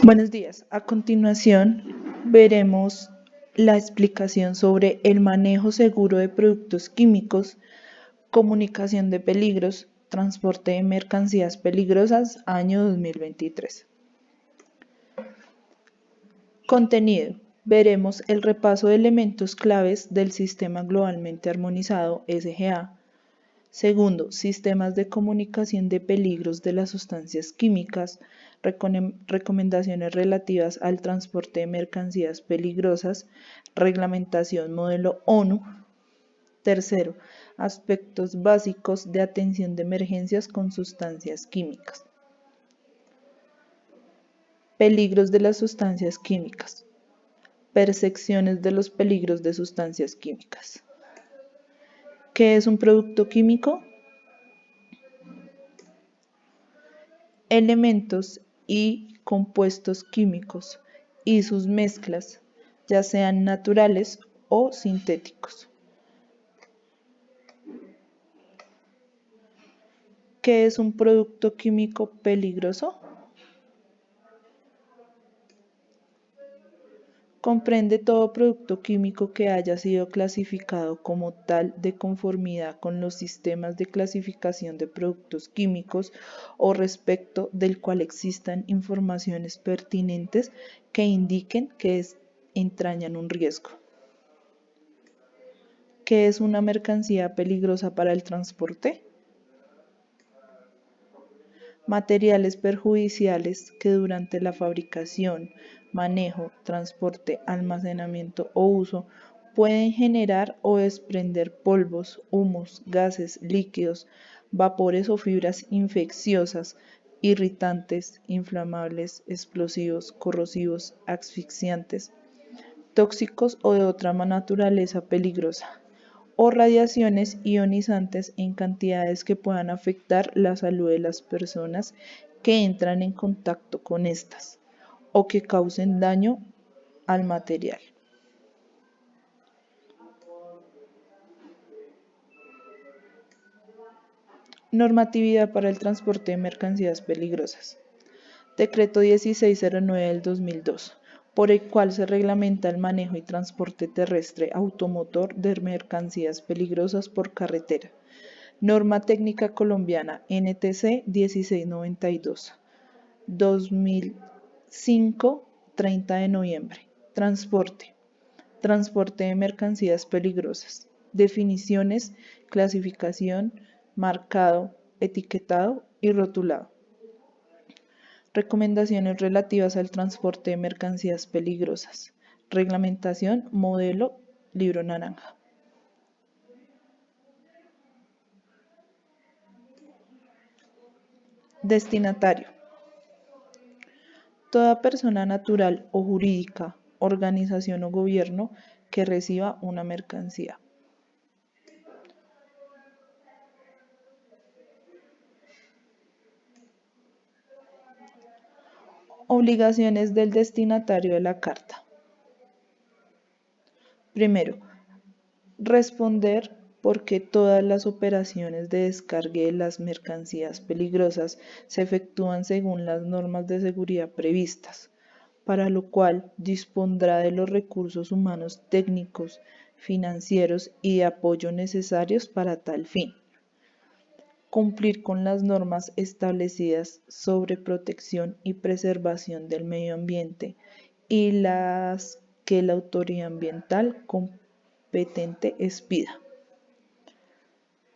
Buenos días. A continuación, veremos la explicación sobre el manejo seguro de productos químicos, comunicación de peligros, transporte de mercancías peligrosas, año 2023. Contenido. Veremos el repaso de elementos claves del Sistema Globalmente Armonizado SGA. Segundo, sistemas de comunicación de peligros de las sustancias químicas, recomendaciones relativas al transporte de mercancías peligrosas, reglamentación modelo ONU. Tercero, aspectos básicos de atención de emergencias con sustancias químicas. Peligros de las sustancias químicas. Percepciones de los peligros de sustancias químicas. ¿Qué es un producto químico? Elementos y compuestos químicos y sus mezclas, ya sean naturales o sintéticos. ¿Qué es un producto químico peligroso? Comprende todo producto químico que haya sido clasificado como tal de conformidad con los sistemas de clasificación de productos químicos o respecto del cual existan informaciones pertinentes que indiquen que entrañan un riesgo. ¿Qué es una mercancía peligrosa para el transporte? Materiales perjudiciales que durante la fabricación, manejo, transporte, almacenamiento o uso pueden generar o desprender polvos, humos, gases, líquidos, vapores o fibras infecciosas, irritantes, inflamables, explosivos, corrosivos, asfixiantes, tóxicos o de otra naturaleza peligrosa, o radiaciones ionizantes en cantidades que puedan afectar la salud de las personas que entran en contacto con estas, o que causen daño al material. Normatividad para el transporte de mercancías peligrosas. Decreto 1609 del 2002, por el cual se reglamenta el manejo y transporte terrestre automotor de mercancías peligrosas por carretera. Norma Técnica Colombiana NTC 1692, 2005, 30 de noviembre. Transporte. Transporte de mercancías peligrosas. Definiciones, clasificación, marcado, etiquetado y rotulado. Recomendaciones relativas al transporte de mercancías peligrosas. Reglamentación, modelo, libro naranja. Destinatario. Toda persona natural o jurídica, organización o gobierno que reciba una mercancía. Obligaciones del destinatario de la carta. Primero, responder porque todas las operaciones de descargue de las mercancías peligrosas se efectúan según las normas de seguridad previstas, para lo cual dispondrá de los recursos humanos técnicos, financieros y de apoyo necesarios para tal fin. Cumplir con las normas establecidas sobre protección y preservación del medio ambiente y las que la autoridad ambiental competente expida.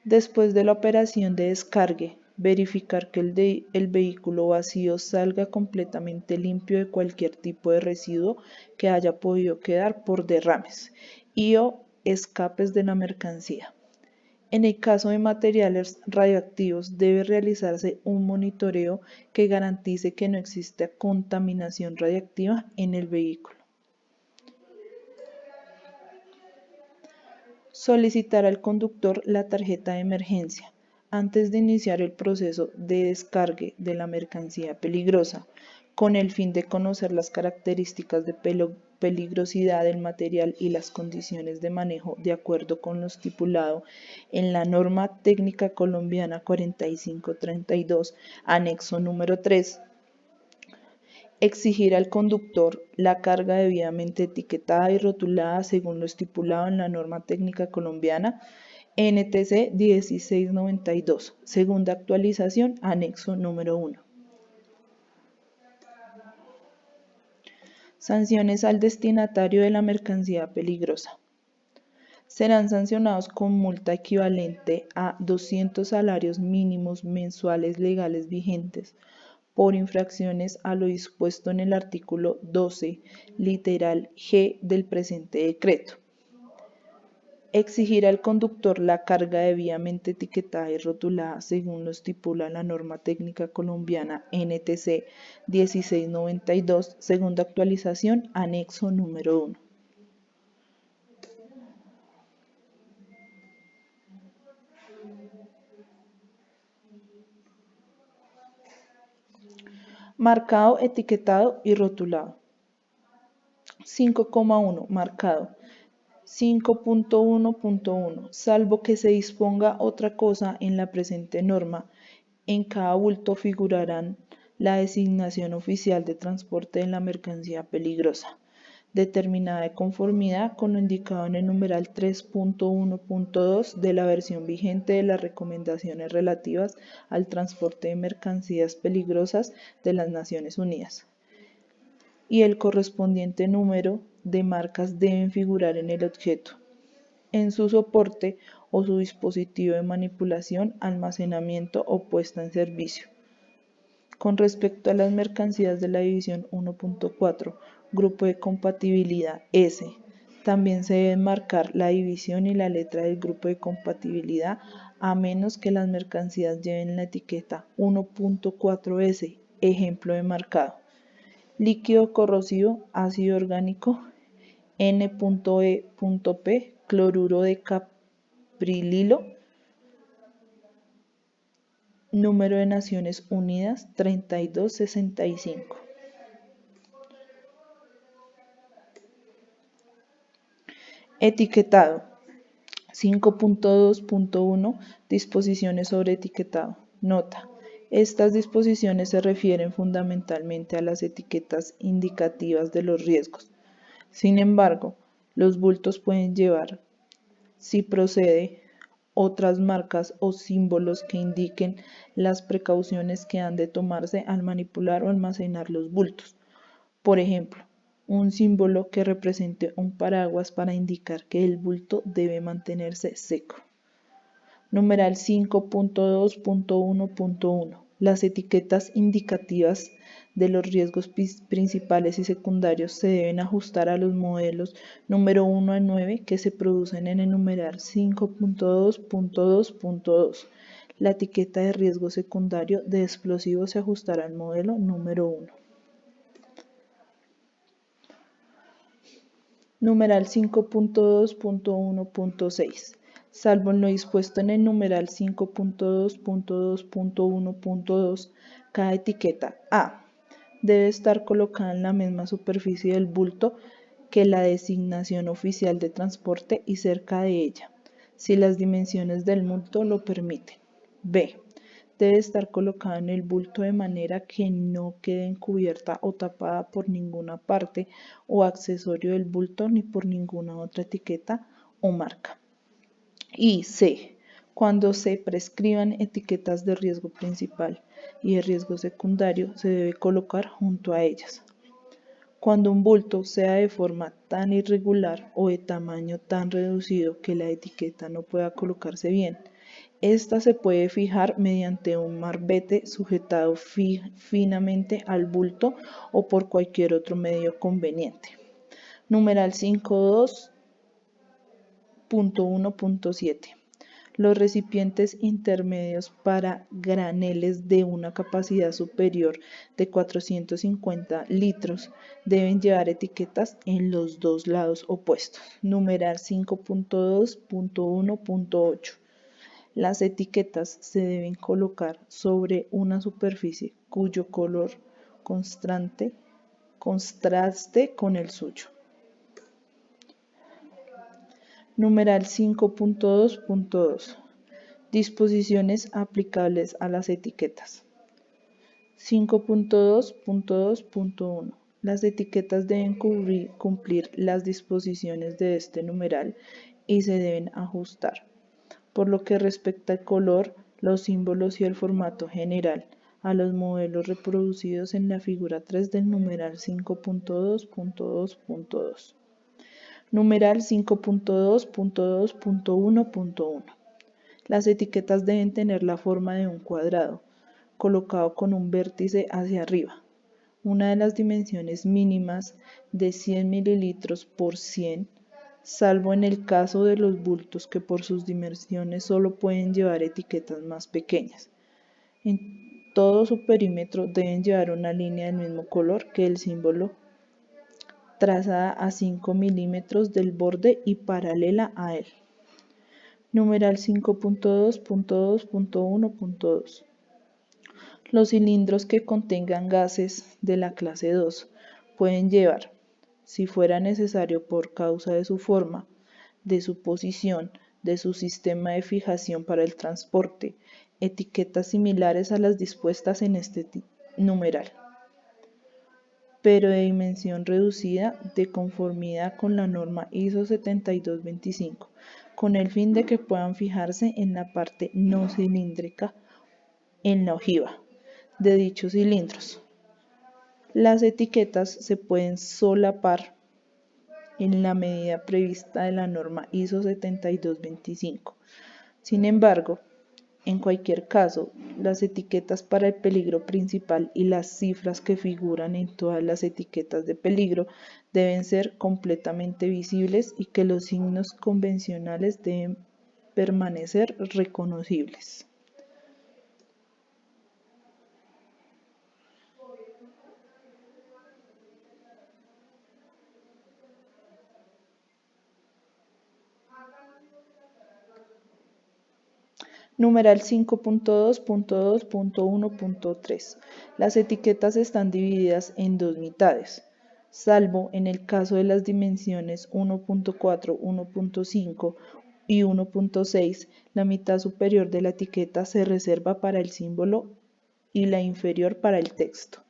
Después de la operación de descargue, verificar que el vehículo vacío salga completamente limpio de cualquier tipo de residuo que haya podido quedar por derrames y o escapes de la mercancía. En el caso de materiales radioactivos, debe realizarse un monitoreo que garantice que no exista contaminación radiactiva en el vehículo. Solicitar al conductor la tarjeta de emergencia antes de iniciar el proceso de descargue de la mercancía peligrosa, con el fin de conocer las características de peligrosidad del material y las condiciones de manejo de acuerdo con lo estipulado en la Norma Técnica Colombiana 4532, anexo número 3, Exigir al conductor la carga debidamente etiquetada y rotulada según lo estipulado en la norma técnica colombiana NTC 1692, segunda actualización, anexo número 1. Sanciones al destinatario de la mercancía peligrosa. Serán sancionados con multa equivalente a 200 salarios mínimos mensuales legales vigentes por infracciones a lo dispuesto en el artículo 12, literal G del presente decreto. Exigir al conductor la carga debidamente etiquetada y rotulada según lo estipula la norma técnica colombiana NTC 1692, segunda actualización, anexo número 1. Marcado, etiquetado y rotulado. 5,1. Marcado. 5.1.1. Salvo que se disponga otra cosa en la presente norma, en cada bulto figurarán la designación oficial de transporte de la mercancía peligrosa, determinada de conformidad con lo indicado en el numeral 3.1.2 de la versión vigente de las recomendaciones relativas al transporte de mercancías peligrosas de las Naciones Unidas. Y el correspondiente número de marcas deben figurar en el objeto, en su soporte o su dispositivo de manipulación, almacenamiento o puesta en servicio. Con respecto a las mercancías de la división 1.4, grupo de compatibilidad S, también se deben marcar la división y la letra del grupo de compatibilidad, a menos que las mercancías lleven la etiqueta 1.4S, ejemplo de marcado: líquido corrosivo, ácido orgánico, N.E.P, cloruro de caprililo, número de Naciones Unidas 3265. Etiquetado. 5.2.1. Disposiciones sobre etiquetado. Nota: estas disposiciones se refieren fundamentalmente a las etiquetas indicativas de los riesgos. Sin embargo, los bultos pueden llevar, si procede, otras marcas o símbolos que indiquen las precauciones que han de tomarse al manipular o almacenar los bultos. Por ejemplo, un símbolo que represente un paraguas para indicar que el bulto debe mantenerse seco. Numeral 5.2.1.1. Las etiquetas indicativas de los riesgos principales y secundarios se deben ajustar a los modelos número 1 a 9 que se producen en el numeral 5.2.2.2. La etiqueta de riesgo secundario de explosivos se ajustará al modelo número 1. Numeral 5.2.1.6. Salvo en lo dispuesto en el numeral 5.2.2.1.2, cada etiqueta A debe estar colocada en la misma superficie del bulto que la designación oficial de transporte y cerca de ella, si las dimensiones del bulto lo permiten. B. Debe estar colocada en el bulto de manera que no quede encubierta o tapada por ninguna parte o accesorio del bulto ni por ninguna otra etiqueta o marca. Y C. Cuando se prescriban etiquetas de riesgo principal y de riesgo secundario, se debe colocar junto a ellas. Cuando un bulto sea de forma tan irregular o de tamaño tan reducido que la etiqueta no pueda colocarse bien, esta se puede fijar mediante un marbete sujetado finamente al bulto o por cualquier otro medio conveniente. Numeral 5.2.1.7. Los recipientes intermedios para graneles de una capacidad superior de 450 litros deben llevar etiquetas en los dos lados opuestos. Numeral 5.2.1.8. Las etiquetas se deben colocar sobre una superficie cuyo color contraste con el suyo. Numeral 5.2.2. Disposiciones aplicables a las etiquetas. 5.2.2.1. Las etiquetas deben cumplir las disposiciones de este numeral y se deben ajustar. Por lo que respecta al color, los símbolos y el formato general, a los modelos reproducidos en la figura 3 del numeral 5.2.2.2. Numeral 5.2.2.1.1. Las etiquetas deben tener la forma de un cuadrado, colocado con un vértice hacia arriba. Una de las dimensiones mínimas de 100 mililitros por 100, salvo en el caso de los bultos que por sus dimensiones solo pueden llevar etiquetas más pequeñas. En todo su perímetro deben llevar una línea del mismo color que el símbolo, trazada a 5 milímetros del borde y paralela a él. Numeral 5.2.2.1.2. Los cilindros que contengan gases de la clase 2 pueden llevar, si fuera necesario por causa de su forma, de su posición, de su sistema de fijación para el transporte, etiquetas similares a las dispuestas en este numeral, pero de dimensión reducida de conformidad con la norma ISO 7225, con el fin de que puedan fijarse en la parte no cilíndrica en la ojiva de dichos cilindros. Las etiquetas se pueden solapar en la medida prevista de la norma ISO 7225. Sin embargo, en cualquier caso, las etiquetas para el peligro principal y las cifras que figuran en todas las etiquetas de peligro deben ser completamente visibles y que los signos convencionales deben permanecer reconocibles. Numeral 5.2.2.1.3. Las etiquetas están divididas en dos mitades, salvo en el caso de las dimensiones 1.4, 1.5 y 1.6. La mitad superior de la etiqueta se reserva para el símbolo y la inferior para el texto.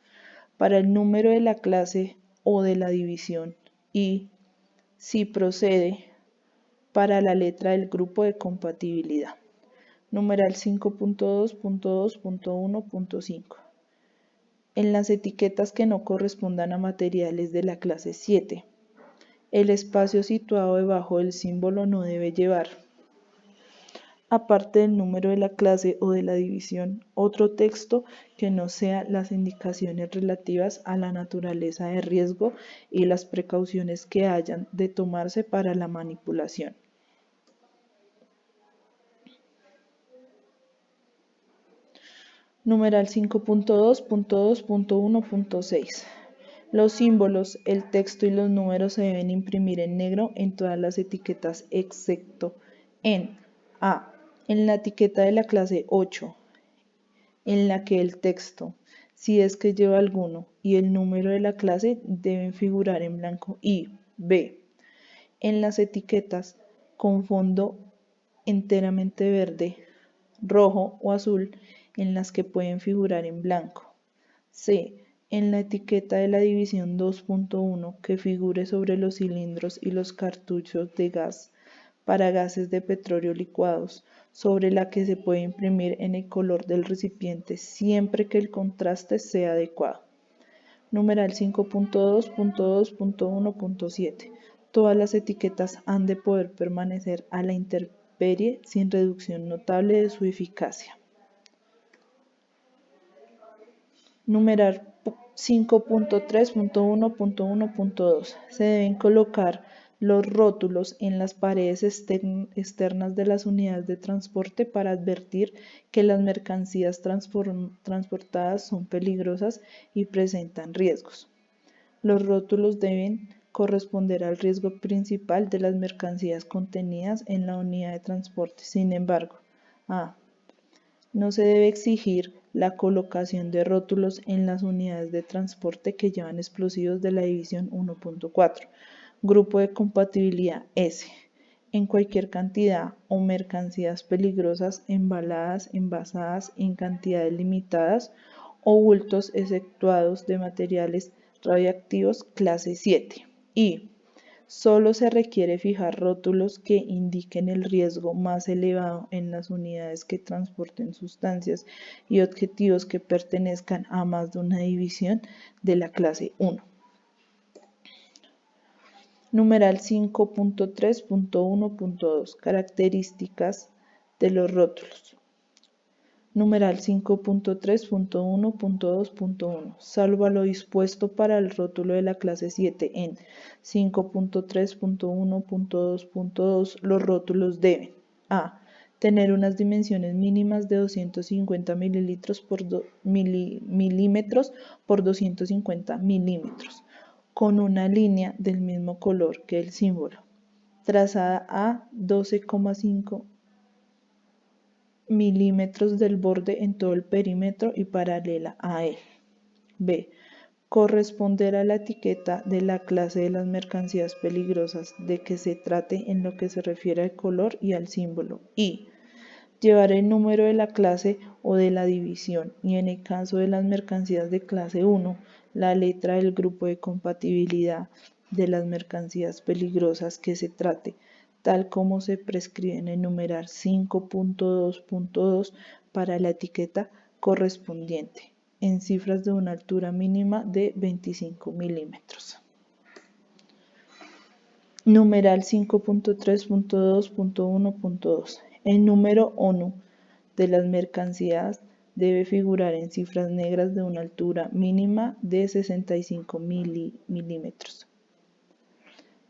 Para el número de la clase o de la división y, si procede, para la letra del grupo de compatibilidad. Numeral 5.2.2.1.5. En las etiquetas que no correspondan a materiales de la clase 7, el espacio situado debajo del símbolo no debe llevar, aparte del número de la clase o de la división, otro texto que no sea las indicaciones relativas a la naturaleza de riesgo y las precauciones que hayan de tomarse para la manipulación. Numeral 5.2.2.1.6. Los símbolos, el texto y los números se deben imprimir en negro en todas las etiquetas excepto en A. En la etiqueta de la clase 8, en la que el texto, si es que lleva alguno, y el número de la clase deben figurar en blanco, y B. En las etiquetas con fondo enteramente verde, rojo o azul, en las que pueden figurar en blanco. C. En la etiqueta de la división 2.1 que figure sobre los cilindros y los cartuchos de gas para gases de petróleo licuados, sobre la que se puede imprimir en el color del recipiente siempre que el contraste sea adecuado. Numeral 5.2.2.1.7. Todas las etiquetas han de poder permanecer a la intemperie sin reducción notable de su eficacia. Numeral 5.3.1.1.2. Se deben colocar los rótulos en las paredes externas de las unidades de transporte para advertir que las mercancías transportadas son peligrosas y presentan riesgos. Los rótulos deben corresponder al riesgo principal de las mercancías contenidas en la unidad de transporte. Sin embargo, A. No se debe exigir la colocación de rótulos en las unidades de transporte que llevan explosivos de la división 1.4, grupo de compatibilidad S, en cualquier cantidad o mercancías peligrosas embaladas, envasadas en cantidades limitadas o bultos exceptuados de materiales radiactivos clase 7. Y solo se requiere fijar rótulos que indiquen el riesgo más elevado en las unidades que transporten sustancias y objetivos que pertenezcan a más de una división de la clase 1. Numeral 5.3.1.2. Características de los rótulos. Numeral 5.3.1.2.1. Salvo lo dispuesto para el rótulo de la clase 7 en 5.3.1.2.2, los rótulos deben: a. Tener unas dimensiones mínimas de 250 milímetros por 250 milímetros, con una línea del mismo color que el símbolo, trazada a 12,5 milímetros del borde en todo el perímetro y paralela a él. B. Corresponder a la etiqueta de la clase de las mercancías peligrosas de que se trate en lo que se refiere al color y al símbolo. Y. Llevar el número de la clase o de la división, y en el caso de las mercancías de clase 1, la letra del grupo de compatibilidad de las mercancías peligrosas que se trate, tal como se prescribe en el numeral 5.2.2 para la etiqueta correspondiente, en cifras de una altura mínima de 25 milímetros. Numeral 5.3.2.1.2. El número ONU de las mercancías debe figurar en cifras negras de una altura mínima de 65 milímetros.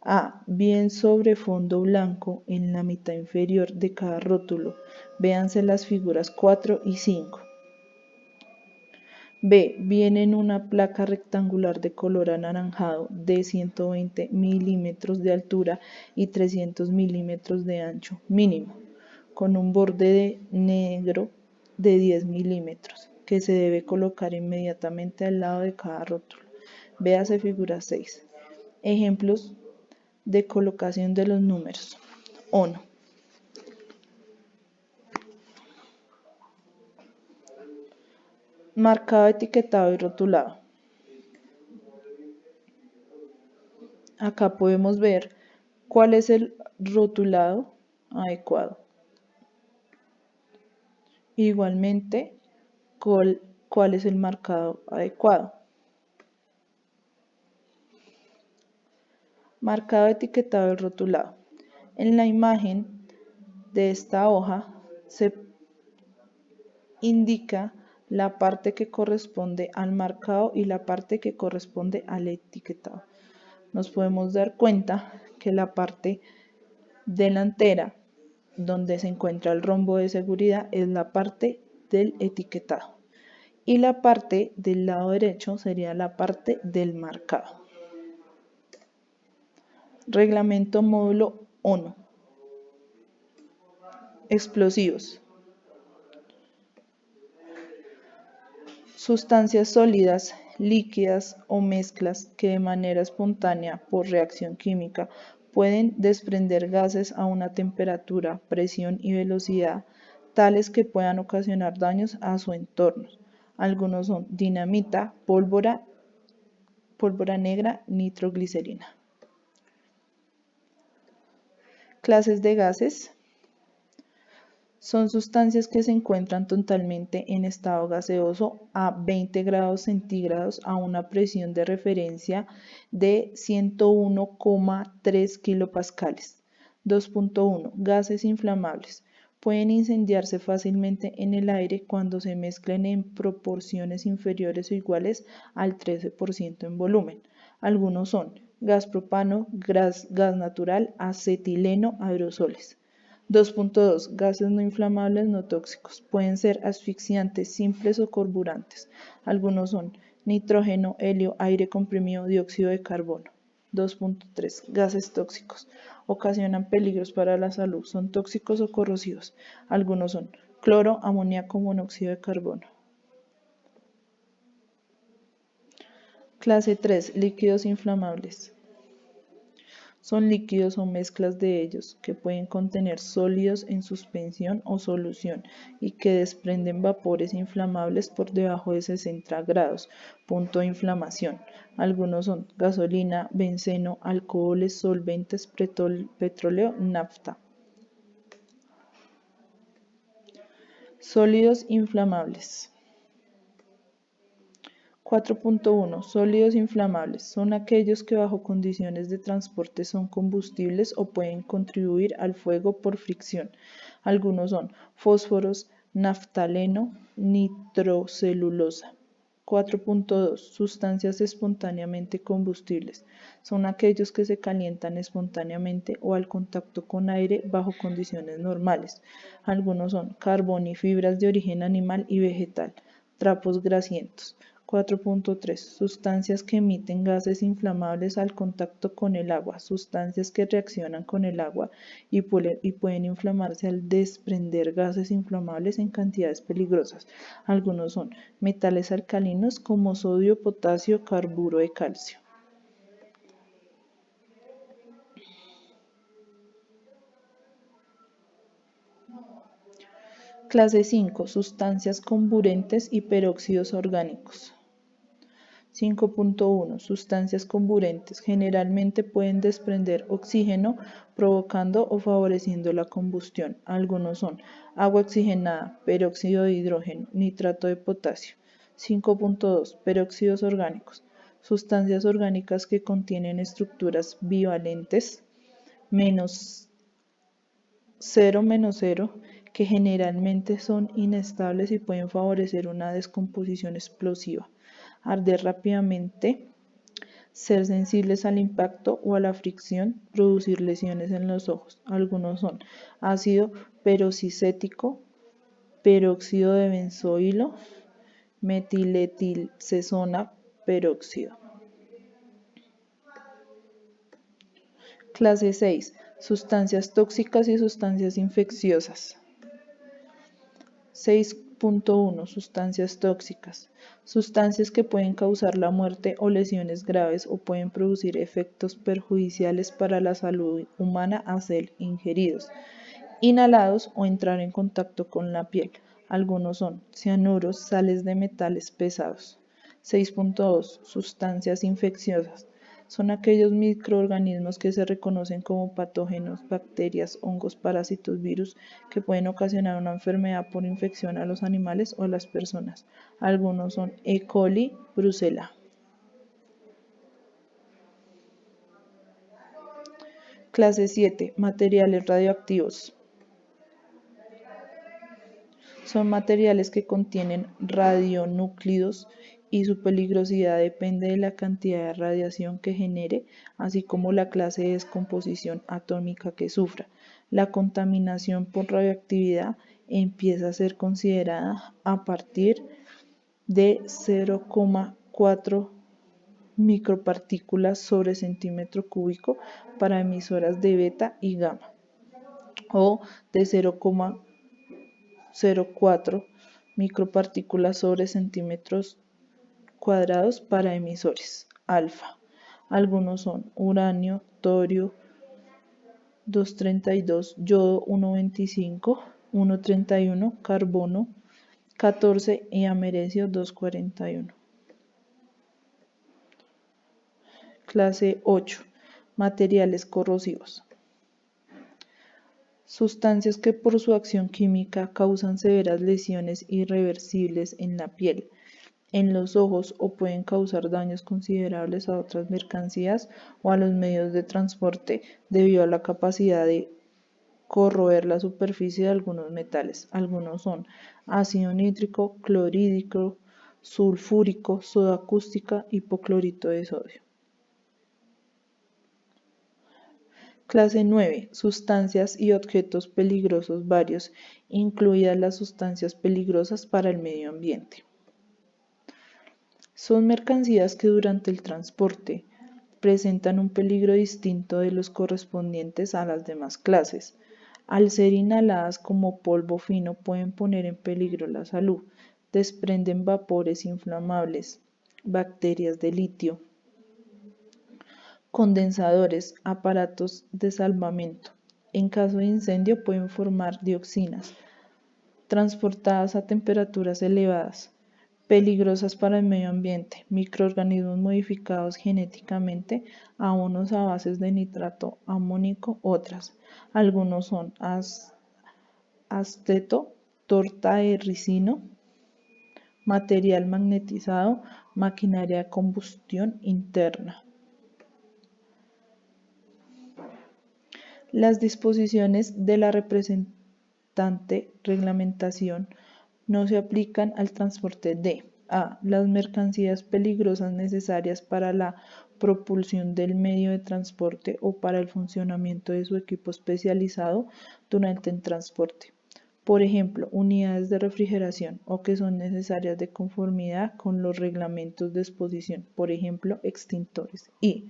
A. Bien sobre fondo blanco en la mitad inferior de cada rótulo. Véanse las figuras 4 y 5. B. Bien en una placa rectangular de color anaranjado de 120 milímetros de altura y 300 milímetros de ancho mínimo, con un borde negro de 10 milímetros, que se debe colocar inmediatamente al lado de cada rótulo. Véase figura 6. Ejemplos de colocación de los números. 1. Marcado, etiquetado y rotulado. Acá podemos ver cuál es el rotulado adecuado. Igualmente, cuál es el marcado adecuado. Marcado, etiquetado y rotulado. En la imagen de esta hoja se indica la parte que corresponde al marcado y la parte que corresponde al etiquetado. Nos podemos dar cuenta que la parte delantera, donde se encuentra el rombo de seguridad, es la parte del etiquetado, y la parte del lado derecho sería la parte del marcado. Reglamento módulo 1. Explosivos. Sustancias sólidas, líquidas o mezclas que de manera espontánea por reacción química pueden desprender gases a una temperatura, presión y velocidad tales que puedan ocasionar daños a su entorno. Algunos son dinamita, pólvora negra, nitroglicerina. Clases de gases. Son sustancias que se encuentran totalmente en estado gaseoso a 20 grados centígrados a una presión de referencia de 101,3 kilopascales. 2.1. Gases inflamables. Pueden incendiarse fácilmente en el aire cuando se mezclen en proporciones inferiores o iguales al 13% en volumen. Algunos son gas propano, gas natural, acetileno, aerosoles. 2.2. Gases no inflamables no tóxicos. Pueden ser asfixiantes, simples o carburantes. Algunos son nitrógeno, helio, aire comprimido, dióxido de carbono. 2.3. Gases tóxicos. Ocasionan peligros para la salud. Son tóxicos o corrosivos. Algunos son cloro, amoníaco, monóxido de carbono. Clase 3. Líquidos inflamables. Son líquidos o mezclas de ellos que pueden contener sólidos en suspensión o solución y que desprenden vapores inflamables por debajo de 60 grados, punto de inflamación. Algunos son gasolina, benceno, alcoholes, solventes, petróleo, nafta. Sólidos inflamables. 4.1. Sólidos inflamables. Son aquellos que bajo condiciones de transporte son combustibles o pueden contribuir al fuego por fricción. Algunos son fósforos, naftaleno, nitrocelulosa. 4.2. Sustancias espontáneamente combustibles. Son aquellos que se calientan espontáneamente o al contacto con aire bajo condiciones normales. Algunos son carbón y fibras de origen animal y vegetal. Trapos grasientos. 4.3. Sustancias que emiten gases inflamables al contacto con el agua. Sustancias que reaccionan con el agua y pueden inflamarse al desprender gases inflamables en cantidades peligrosas. Algunos son metales alcalinos como sodio, potasio, carburo de calcio. Clase 5. Sustancias comburentes y peróxidos orgánicos. 5.1. Sustancias comburentes. Generalmente pueden desprender oxígeno, provocando o favoreciendo la combustión. Algunos son agua oxigenada, peróxido de hidrógeno, nitrato de potasio. 5.2. Peróxidos orgánicos. Sustancias orgánicas que contienen estructuras bivalentes menos 0 que generalmente son inestables y pueden favorecer una descomposición explosiva. Arder rápidamente, ser sensibles al impacto o a la fricción, producir lesiones en los ojos. Algunos son ácido perocicético, peróxido de benzoilo, metiletilcesona peróxido. Clase 6. Sustancias tóxicas y sustancias infecciosas. 6.1. Sustancias tóxicas. Sustancias que pueden causar la muerte o lesiones graves o pueden producir efectos perjudiciales para la salud humana al ser ingeridos, inhalados o entrar en contacto con la piel. Algunos son cianuros, sales de metales pesados. 6.2. Sustancias infecciosas. Son aquellos microorganismos que se reconocen como patógenos, bacterias, hongos, parásitos, virus, que pueden ocasionar una enfermedad por infección a los animales o a las personas. Algunos son E. coli, Brucella. Clase 7. Materiales radioactivos. Son materiales que contienen radionúclidos y su peligrosidad depende de la cantidad de radiación que genere, así como la clase de descomposición atómica que sufra. La contaminación por radioactividad empieza a ser considerada a partir de 0,4 micropartículas sobre centímetro cúbico para emisoras de beta y gamma, o de 0,04 micropartículas sobre centímetros cuadrados para emisores alfa. Algunos son uranio, torio 232, yodo 125, 131, carbono 14 y americio 241. Clase 8. Materiales corrosivos. Sustancias que por su acción química causan severas lesiones irreversibles en la piel, en los ojos o pueden causar daños considerables a otras mercancías o a los medios de transporte debido a la capacidad de corroer la superficie de algunos metales. Algunos son ácido nítrico, clorhídrico, sulfúrico, soda cáustica, hipoclorito de sodio. Clase 9. Sustancias y objetos peligrosos varios, incluidas las sustancias peligrosas para el medio ambiente. Son mercancías que durante el transporte presentan un peligro distinto de los correspondientes a las demás clases. Al ser inhaladas como polvo fino pueden poner en peligro la salud, desprenden vapores inflamables, bacterias de litio, condensadores, aparatos de salvamento. En caso de incendio pueden formar dioxinas, transportadas a temperaturas elevadas, peligrosas para el medio ambiente, microorganismos modificados genéticamente, abonos a bases de nitrato amónico, otras. Algunos son acetato, torta de ricino, material magnetizado, maquinaria de combustión interna. Las disposiciones de la representante reglamentación no se aplican al transporte de a. Las mercancías peligrosas necesarias para la propulsión del medio de transporte o para el funcionamiento de su equipo especializado durante el transporte. Por ejemplo, unidades de refrigeración o que son necesarias de conformidad con los reglamentos de exposición, por ejemplo, extintores. Y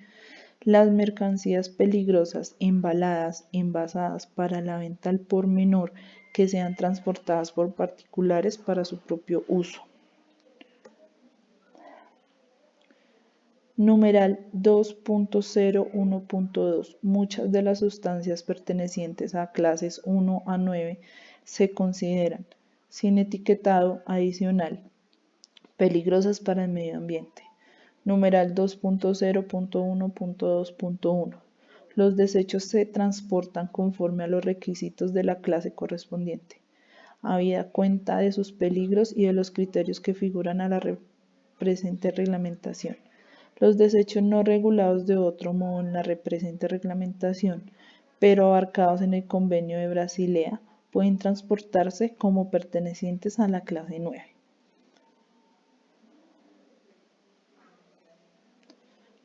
las mercancías peligrosas embaladas, envasadas para la venta al por menor que sean transportadas por particulares para su propio uso. Numeral 2.01.2. Muchas de las sustancias pertenecientes a clases 1 a 9 se consideran, sin etiquetado adicional, peligrosas para el medio ambiente. Numeral 2.0.1.2.1. Los desechos se transportan conforme a los requisitos de la clase correspondiente, habida cuenta de sus peligros y de los criterios que figuran a la presente reglamentación. Los desechos no regulados de otro modo en la presente reglamentación, pero abarcados en el Convenio de Basilea, pueden transportarse como pertenecientes a la clase 9.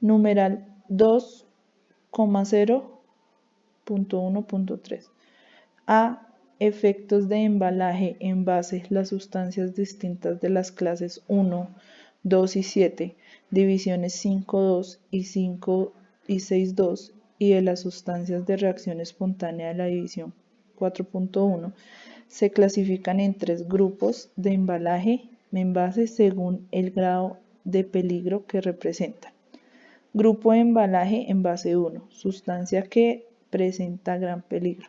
Numeral 2,0.1.3. A. Efectos de embalaje, envase, las sustancias distintas de las clases 1, 2 y 7, divisiones 5.2 y 5 y 6.2 y de las sustancias de reacción espontánea de la división 4.1 se clasifican en 3 grupos de embalaje, envase según el grado de peligro que representan. Grupo de embalaje envase 1, sustancia que presenta gran peligro.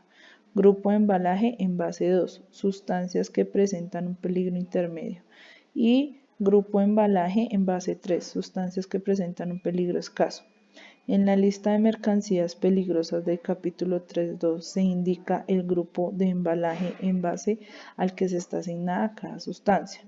Grupo de embalaje envase 2, sustancias que presentan un peligro intermedio. Y grupo de embalaje envase 3, sustancias que presentan un peligro escaso. En la lista de mercancías peligrosas del capítulo 3.2 se indica el grupo de embalaje envase al que se está asignada cada sustancia.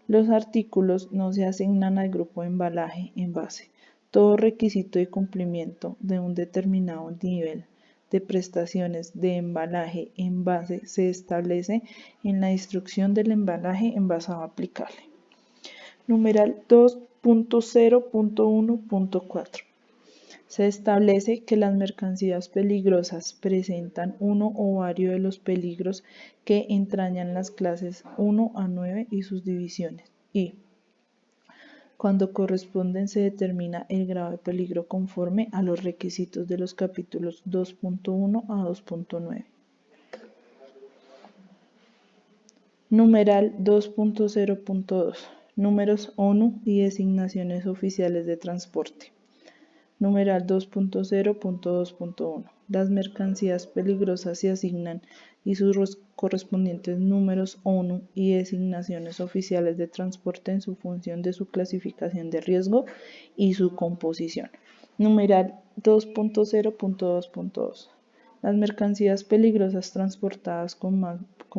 Los artículos no se asignan al grupo de embalaje envase. Todo requisito de cumplimiento de un determinado nivel de prestaciones de embalaje envase se establece en la instrucción del embalaje envasado aplicable. Numeral 2.0.1.4. Se establece que las mercancías peligrosas presentan uno o varios de los peligros que entrañan las clases 1 a 9 y sus divisiones. Y cuando corresponden se determina el grado de peligro conforme a los requisitos de los capítulos 2.1 a 2.9. Numeral 2.0.2. Números ONU y designaciones oficiales de transporte. Numeral 2.0.2.1. Las mercancías peligrosas se asignan y sus correspondientes números ONU y designaciones oficiales de transporte en su función de su clasificación de riesgo y su composición. Numeral 2.0.2.2. Las mercancías peligrosas transportadas con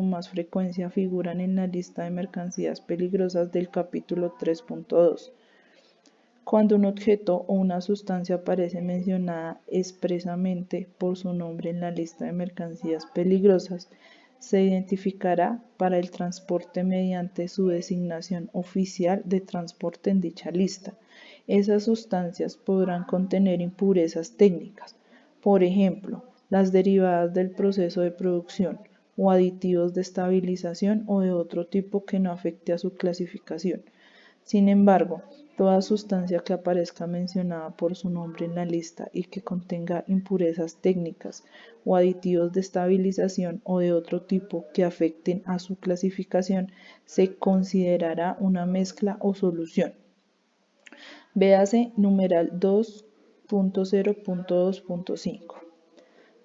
más frecuencia figuran en la lista de mercancías peligrosas del capítulo 3.2. Cuando un objeto o una sustancia aparece mencionada expresamente por su nombre en la lista de mercancías peligrosas, se identificará para el transporte mediante su designación oficial de transporte en dicha lista. Esas sustancias podrán contener impurezas técnicas, por ejemplo, las derivadas del proceso de producción, o aditivos de estabilización o de otro tipo que no afecte a su clasificación. Sin embargo, toda sustancia que aparezca mencionada por su nombre en la lista y que contenga impurezas técnicas o aditivos de estabilización o de otro tipo que afecten a su clasificación se considerará una mezcla o solución. Véase numeral 2 10.0.2.5.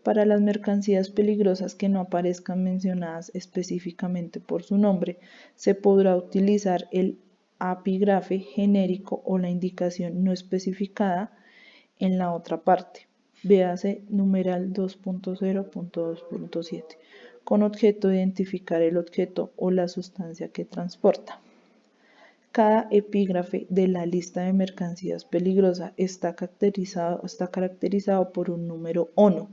Para las mercancías peligrosas que no aparezcan mencionadas específicamente por su nombre, se podrá utilizar el epígrafe genérico o la indicación no especificada en la otra parte. Véase numeral 2.0.2.7, con objeto de identificar el objeto o la sustancia que transporta. Cada epígrafe de la lista de mercancías peligrosas está caracterizado por un número ONO.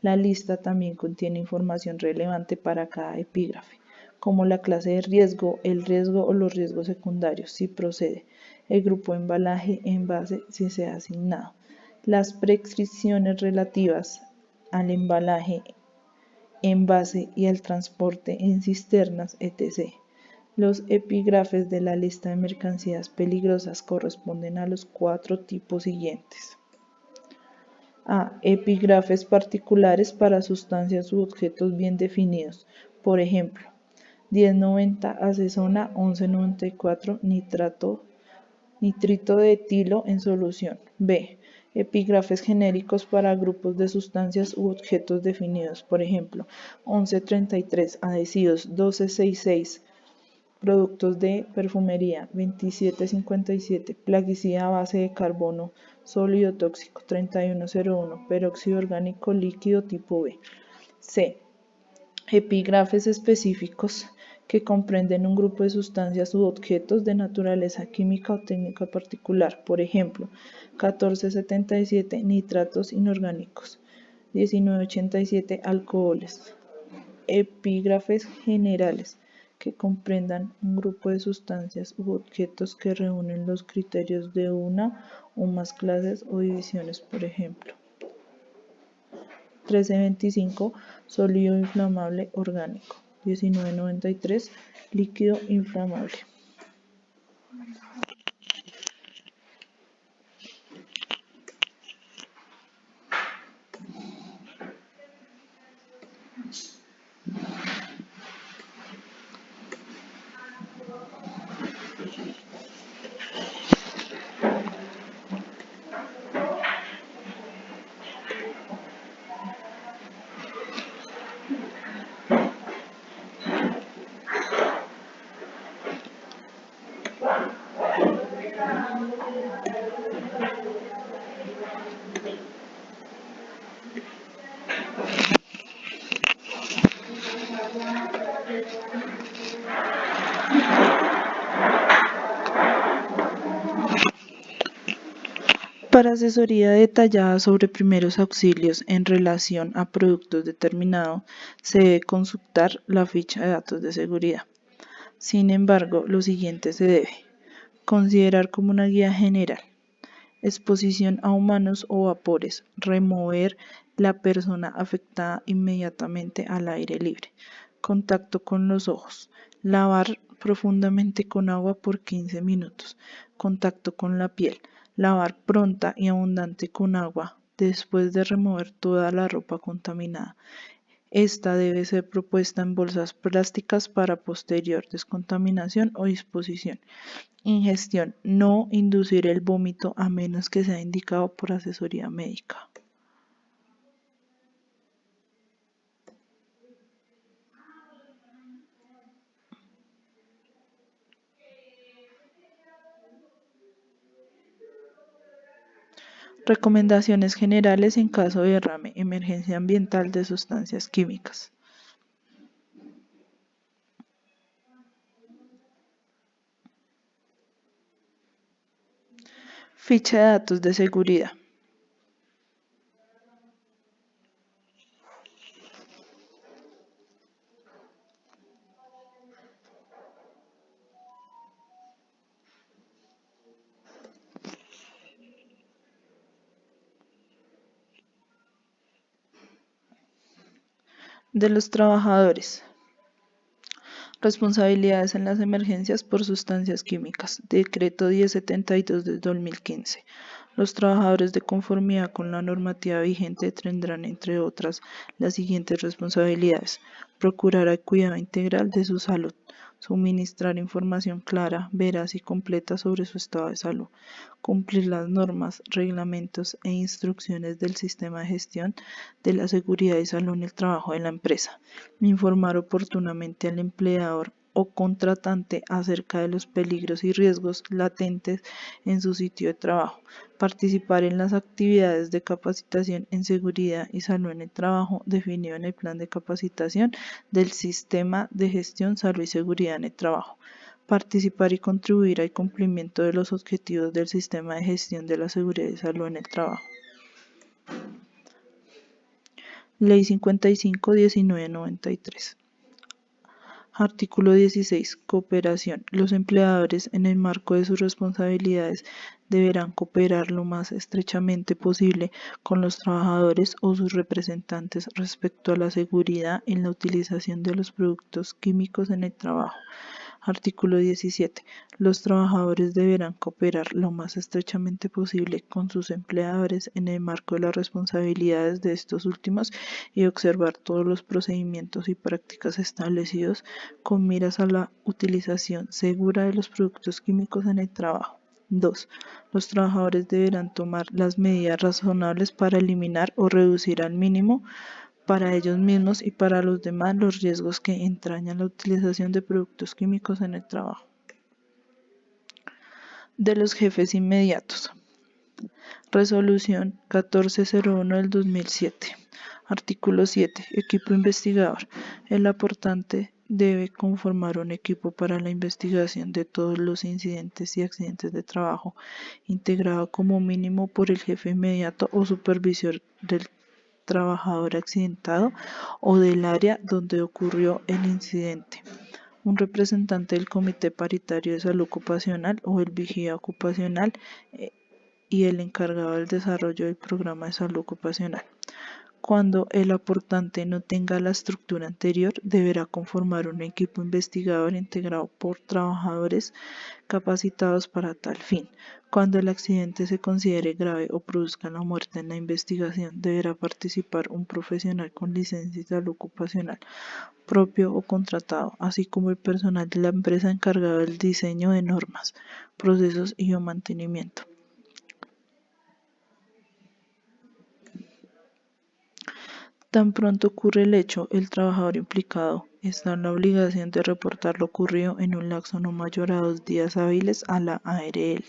La lista también contiene información relevante para cada epígrafe, como la clase de riesgo, el riesgo o los riesgos secundarios, si procede, el grupo de embalaje, envase, si se ha asignado, las prescripciones relativas al embalaje, envase y al transporte en cisternas, etc. Los epígrafes de la lista de mercancías peligrosas corresponden a los 4 tipos siguientes. A. Epígrafes particulares para sustancias u objetos bien definidos. Por ejemplo, 1090 acetona, 1194 nitrito de etilo en solución. B. Epígrafes genéricos para grupos de sustancias u objetos definidos. Por ejemplo, 1133 adhesivos, 1266 productos de perfumería, 2757 plaguicida a base de carbono sólido tóxico, 3101 peróxido orgánico líquido tipo B. C. Epígrafes específicos que comprenden un grupo de sustancias u objetos de naturaleza química o técnica particular. Por ejemplo, 1477 nitratos inorgánicos, 1987 alcoholes. Epígrafes generales que comprendan un grupo de sustancias u objetos que reúnen los criterios de una o más clases o divisiones. Por ejemplo, 1325 sólido inflamable orgánico, 1993 líquido inflamable. Para asesoría detallada sobre primeros auxilios en relación a productos determinados, se debe consultar la ficha de datos de seguridad. Sin embargo, lo siguiente se debe considerar como una guía general: exposición a humanos o vapores, remover la persona afectada inmediatamente al aire libre, contacto con los ojos, lavar profundamente con agua por 15 minutos, contacto con la piel, lavar pronta y abundante con agua después de remover toda la ropa contaminada. Esta debe ser propuesta en bolsas plásticas para posterior descontaminación o disposición. Ingestión: no inducir el vómito a menos que sea indicado por asesoría médica. Recomendaciones generales en caso de derrame, emergencia ambiental de sustancias químicas. Ficha de datos de seguridad. De los trabajadores. Responsabilidades en las emergencias por sustancias químicas. Decreto 1072 de 2015. Los trabajadores, de conformidad con la normativa vigente, tendrán, entre otras, las siguientes responsabilidades: procurar el cuidado integral de su salud, suministrar información clara, veraz y completa sobre su estado de salud, cumplir las normas, reglamentos e instrucciones del sistema de gestión de la seguridad y salud en el trabajo de la empresa, informar oportunamente al empleador o contratante acerca de los peligros y riesgos latentes en su sitio de trabajo, participar en las actividades de capacitación en seguridad y salud en el trabajo definido en el plan de capacitación del Sistema de Gestión, Salud y Seguridad en el Trabajo, participar y contribuir al cumplimiento de los objetivos del Sistema de Gestión de la Seguridad y Salud en el Trabajo. Ley 55-1993. Artículo 16. Cooperación. Los empleadores, en el marco de sus responsabilidades, deberán cooperar lo más estrechamente posible con los trabajadores o sus representantes respecto a la seguridad en la utilización de los productos químicos en el trabajo. Artículo 17. Los trabajadores deberán cooperar lo más estrechamente posible con sus empleadores en el marco de las responsabilidades de estos últimos y observar todos los procedimientos y prácticas establecidos con miras a la utilización segura de los productos químicos en el trabajo. 2. Los trabajadores deberán tomar las medidas razonables para eliminar o reducir al mínimo para ellos mismos y para los demás los riesgos que entraña la utilización de productos químicos en el trabajo. De los jefes inmediatos. Resolución 1401 del 2007. Artículo 7. Equipo investigador. El aportante debe conformar un equipo para la investigación de todos los incidentes y accidentes de trabajo, integrado como mínimo por el jefe inmediato o supervisor del trabajador accidentado o del área donde ocurrió el incidente, un representante del Comité Paritario de Salud Ocupacional o el vigía ocupacional y el encargado del desarrollo del programa de salud ocupacional. Cuando el aportante no tenga la estructura anterior, deberá conformar un equipo investigador integrado por trabajadores capacitados para tal fin. Cuando el accidente se considere grave o produzca la muerte en la investigación, deberá participar un profesional con licencia de salud ocupacional, propio o contratado, así como el personal de la empresa encargado del diseño de normas, procesos y o mantenimiento. Tan pronto ocurre el hecho, el trabajador implicado está en la obligación de reportar lo ocurrido en un lapso no mayor a 2 días hábiles a la ARL,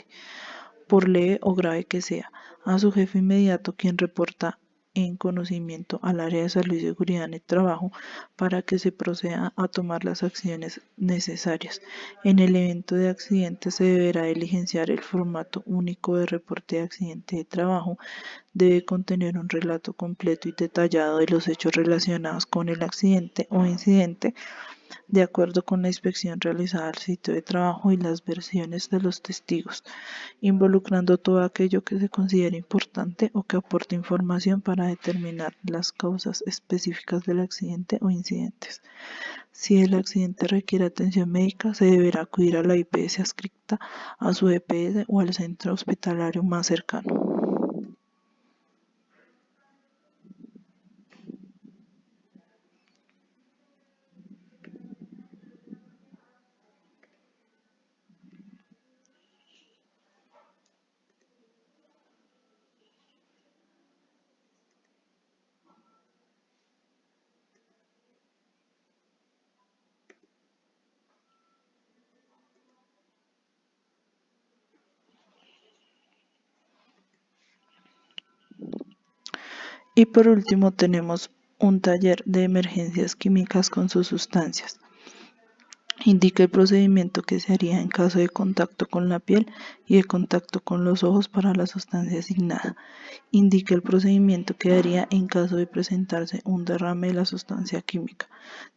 por leve o grave que sea, a su jefe inmediato, quien reporta en conocimiento al área de salud y seguridad en el trabajo para que se proceda a tomar las acciones necesarias. En el evento de accidente se deberá diligenciar el formato único de reporte de accidente de trabajo. Debe contener un relato completo y detallado de los hechos relacionados con el accidente o incidente, de acuerdo con la inspección realizada al sitio de trabajo y las versiones de los testigos, involucrando todo aquello que se considere importante o que aporte información para determinar las causas específicas del accidente o incidentes. Si el accidente requiere atención médica, se deberá acudir a la IPS adscrita a su EPS o al centro hospitalario más cercano. Y por último tenemos un taller de emergencias químicas con sus sustancias. Indica el procedimiento que se haría en caso de contacto con la piel y de contacto con los ojos para la sustancia asignada. Indica el procedimiento que haría en caso de presentarse un derrame de la sustancia química.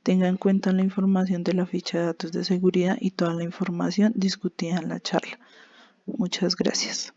Tenga en cuenta la información de la ficha de datos de seguridad y toda la información discutida en la charla. Muchas gracias.